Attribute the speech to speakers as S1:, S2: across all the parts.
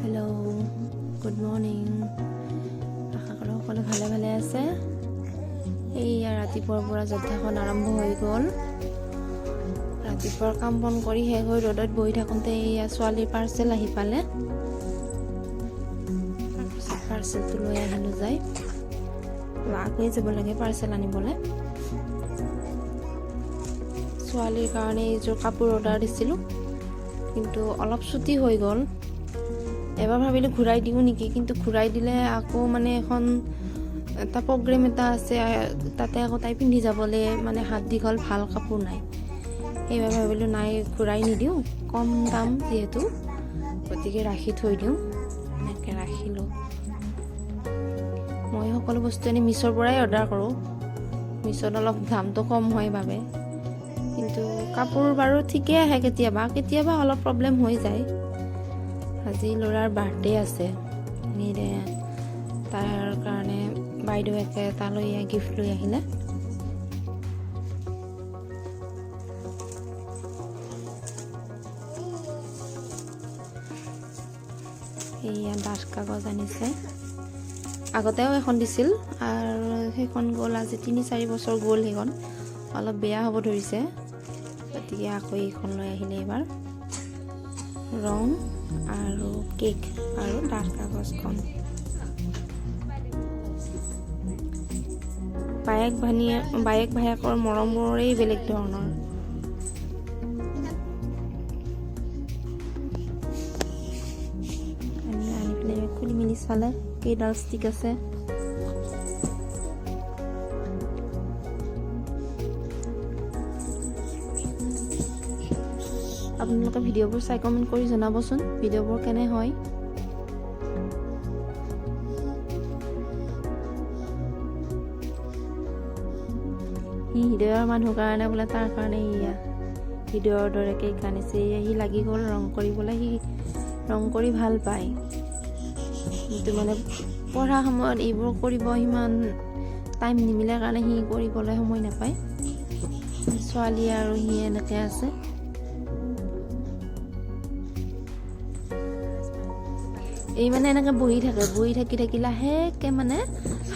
S1: Hello', good morning. আশা কৰোঁ সকলো ভালে ভালে আছে। এইয়া ৰাতিপুৱাৰ পৰা যুদ্ধখন আৰম্ভ হৈ গ'ল। ৰাতিপুৱাৰ কাম বন কৰি শেষ হৈ ৰ'দত বহি থাকোঁতে এইয়া ছোৱালীৰ পাৰ্চেল আহি পালে। তাৰপিছত পাৰ্চেলটো লৈ আহিলোঁ যাই। আগুৱাই যাব লাগে পাৰ্চেল আনিবলৈ। ছোৱালীৰ কাৰণে এইযোৰ কাপোৰ অৰ্ডাৰ দিছিলোঁ, কিন্তু অলপ ছুটি হৈ গ'ল। এবাৰ ভাবিলোঁ ঘূৰাই দিওঁ নেকি, কিন্তু ঘূৰাই দিলে আকৌ মানে এটা প্ৰগ্ৰেম এটা আছে, তাতে আকৌ তাই পিন্ধি যাবলৈ মানে হাত দীঘল ভাল কাপোৰ নাই। সেইবাবে ভাবিলোঁ নাই, ঘূৰাই নিদিওঁ, কম দাম যিহেতু, গতিকে ৰাখি থৈ দিওঁ। এনেকৈ ৰাখিলোঁ। মই সকলো বস্তু এনেই মিছ'ৰ পৰাই অৰ্ডাৰ কৰোঁ। মিছ'ত অলপ দামটো কম হয় বাবে, কিন্তু কাপোৰ বাৰু ঠিকেই আহে। কেতিয়াবা অলপ প্ৰব্লেম হৈ যায়। আজি ল'ৰাৰ বাৰ্থডে আছে, তাৰ কাৰণে বাইদেউকে তালৈ গিফ্ট লৈ আহিলে। এইয়া ডাঠ কাগজ আনিছে। আগতেও এখন দিছিল আৰু সেইখন গ'ল, আজি 3-4 বছৰ গ'ল। সেইখন অলপ বেয়া হ'ব ধৰিছে, গতিকে আকৌ এইখন লৈ আহিলে এইবাৰ। ৰং আৰু কেক আৰু ডাঠ কাগজখন। বায়েক ভায়েকৰ মৰমবোৰেই বেলেগ ধৰণৰ। আনি পেলাই খুলি মেলি চালে কেইডাল ষ্টিক আছে। আপোনালোকে ভিডিঅ'বোৰ চাই কমেণ্ট কৰি জনাবচোন ভিডিঅ'বোৰ কেনে হয়। সি হৃদয়ৰ মানুহ কাৰণে বোলে, তাৰ কাৰণে ইয়া হৃদয়ৰ দৰে কেক আনিছে। সি লাগি গ'ল ৰং কৰিবলৈ। সি ৰং কৰি ভাল পায়, কিন্তু মানে পঢ়া সময়ত এইবোৰ কৰিব সিমান টাইম নিমিলে কাৰণে সি কৰিবলৈ সময় নাপায়। ছোৱালী আৰু সি এনেকৈ আছে। এই মানে এনেকৈ বহি থাকি লাহেকৈ মানে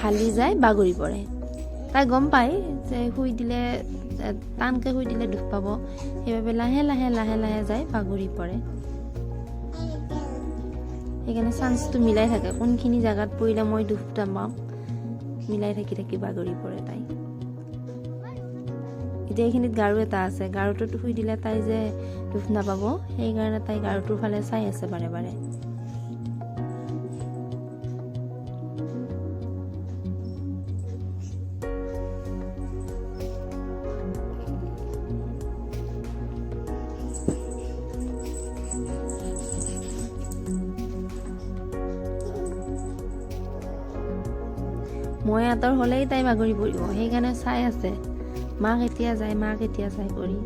S1: হালি যায়, বাগৰি পৰে। তাই গম পায় যে টানকৈ শুই দিলে দুখ পাব, সেইবাবে লাহে লাহে যায় বাগৰি পৰে। সেইকাৰণে চান্সটো মিলাই থাকে, কোনখিনি জেগাত পৰিলে মই দুখ নাপাম, মিলাই থাকি বাগৰি পৰে তাই। এতিয়া এইখিনিত গাৰু এটা আছে, গাৰুটোত শুই দিলে তাই যে দুখ নাপাব, সেইকাৰণে তাই গাৰুটোৰ ফালে চাই আছে বাৰে বাৰে। মই আঁতৰ হ'লেই তাই বাগৰি পৰিব, সেইকাৰণে চাই আছে মা কেতিয়া যায় কৰি।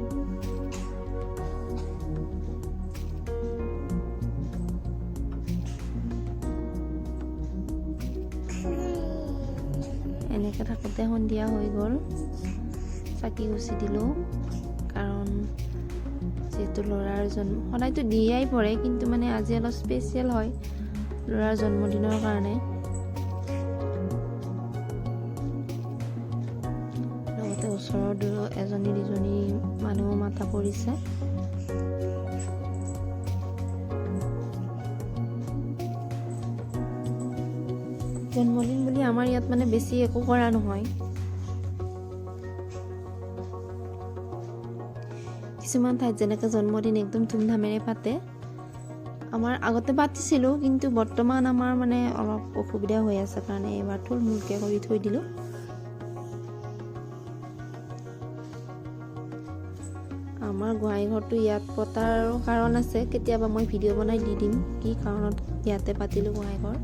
S1: এনেকৈ থাকোঁতে সন্ধিয়া হৈ গ'ল। চাকি গুচি দিলোঁ, কাৰণ যিহেতু ল'ৰাৰ সদায়তো দিয়াই পৰে, কিন্তু মানে আজি অলপ স্পেচিয়েল হয় ল'ৰাৰ জন্মদিনৰ কাৰণে। ওচৰৰ এজনী দুজনী মানুহ মাতা পৰিছে। জন্মদিন বুলি আমাৰ ইয়াত মানে বেছি একো কৰা নহয়। কিছুমান ঠাইত যেনেকৈ জন্মদিন একদম ধুমধামেৰে পাতে, আমাৰ আগতে পাতিছিলোঁ, কিন্তু বৰ্তমান আমাৰ মানে অলপ অসুবিধা হৈ আছে কাৰণে এইবাৰ থুলমূলকৈ কৰি থৈ দিলোঁ। আমাৰ গোহাঁই ঘৰটো ইয়াত পতাৰ কাৰণ আছে, কেতিয়াবা মই ভিডিঅ' বনাই দি দিম কি কাৰণত ইয়াতে পাতিলোঁ। গোহাঁই ঘৰ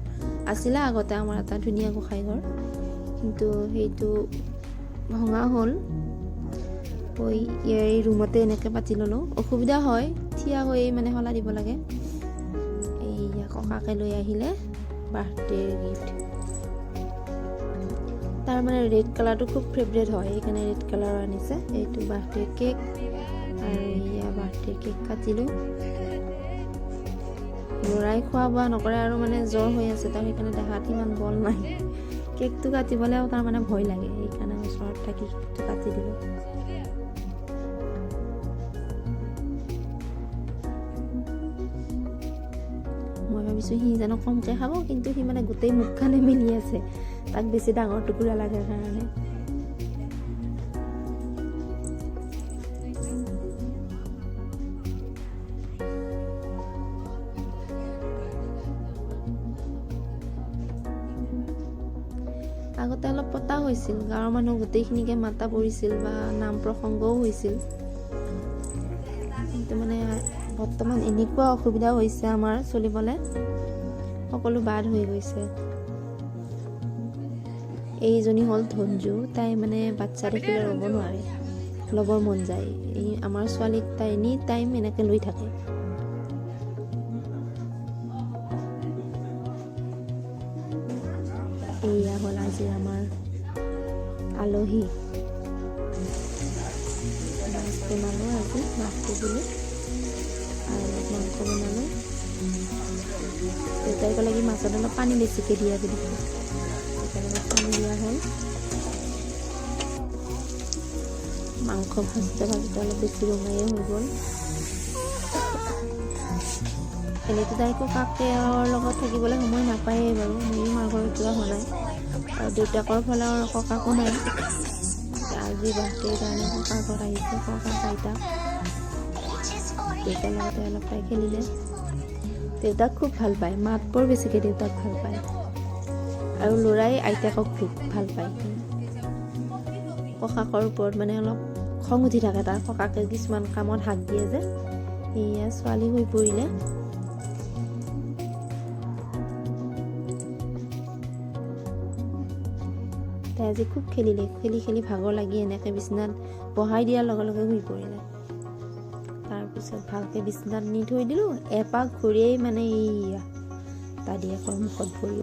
S1: আছিলে আগতে আমাৰ এটা ধুনীয়া গোসাঁই ঘৰ, কিন্তু সেইটো ভঙা হ'ল। এই ৰুমতে এনেকৈ পাতি ল'লোঁ। অসুবিধা হয়, থিয়া হৈ মানে শলা দিব লাগে। এইয়া ককাকে লৈ আহিলে বাৰ্থডে গিফ্ট। তাৰ মানে ৰেড কালাৰটো খুব ফেভৰেট হয়, সেইকাৰণে ৰেড কালাৰ আনিছে। এইটো বাৰ্থডে কেক আৰু এয়া বাৰ্থডে কেক কাটিলোঁ। ল'ৰাই খোৱা বোৱা নকৰে আৰু মানে জ্বৰ হৈ আছে তাৰ, সেইকাৰণে দেহাত ইমান বল নাই। কেকটো কাটিবলৈও তাৰ মানে ভয় লাগে, সেইকাৰণে ওচৰত থাকি কেকটো কাটি দিলোঁ। মই ভাবিছোঁ সি জানো কমকৈ খাব, কিন্তু সি মানে গোটেই মুখখানে মেলি আছে, তাক বেছি ডাঙৰ টুকুৰা লাগে কাৰণে। আগতে অলপ পতা হৈছিল, গাঁৱৰ মানুহ গোটেইখিনিকে মাতা পৰিছিল বা নাম প্ৰসংগও হৈছিল। কিন্তু মানে বৰ্তমান এনেকুৱা অসুবিধা হৈছে আমাৰ চলিবলৈ, সকলো বাদ হৈ গৈছে। এইজনী হ'ল ধঞ্জু, তাই মানে বাচ্চা দেখিলে ৰ'ব নোৱাৰে, ল'বৰ মন যায়। এই আমাৰ ছোৱালীক তাই এনি টাইম এনেকৈ লৈ থাকে। এয়া হ'ল আজি আমাৰ আলহী। মাছ বনালোঁ আজি, মাছটো দিলোঁ আৰু মাংস বনালোঁ। দেউতাই ক'লে কি মাছত অলপ পানী বেছিকৈ দিয়া বুলি, সেইকাৰণে পানী দিয়া হ'ল। মাংস ভাজোতে অলপ বেছি ৰঙায়ে হৈ গ'ল। এনেইতো তাই ককাকৰ লগত থাকিবলৈ সময় নাপায়েই বাৰু, ময়ো মাৰ ঘৰত যোৱা হোৱা নাই আৰু দেউতাকৰ ফালে আৰু ককাকো নাই। আজি বাৰ্থডেৰ কাৰণে ককাৰ ঘৰত আহিছে, ককা আইতাক। দেউতাৰ লগতে অলপ তাই খেলিলে। দেউতাক খুব ভাল পায়, মাতবোৰ বেছিকৈ দেউতাক ভাল পায় আৰু ল'ৰাই আইতাকক খুব ভাল পায়। ককাকৰ ওপৰত মানে অলপ খং উঠি থাকে তাৰ, ককাকে কিছুমান কামত হাক দিয়ে যে। এয়া ছোৱালী হৈ পৰিলে। তাই আজি খুব খেলিলে, খেলি খেলি ভাগৰ লাগি এনেকৈ বিচনাত বহাই দিয়াৰ লগে লগে শুই পৰিলে। তাৰপিছত ভালকৈ বিচনাত নি থৈ দিলোঁ, এপাক ঘূৰিয়েই মানে এইয়া দাদীয়েকৰ মুখত ভৰি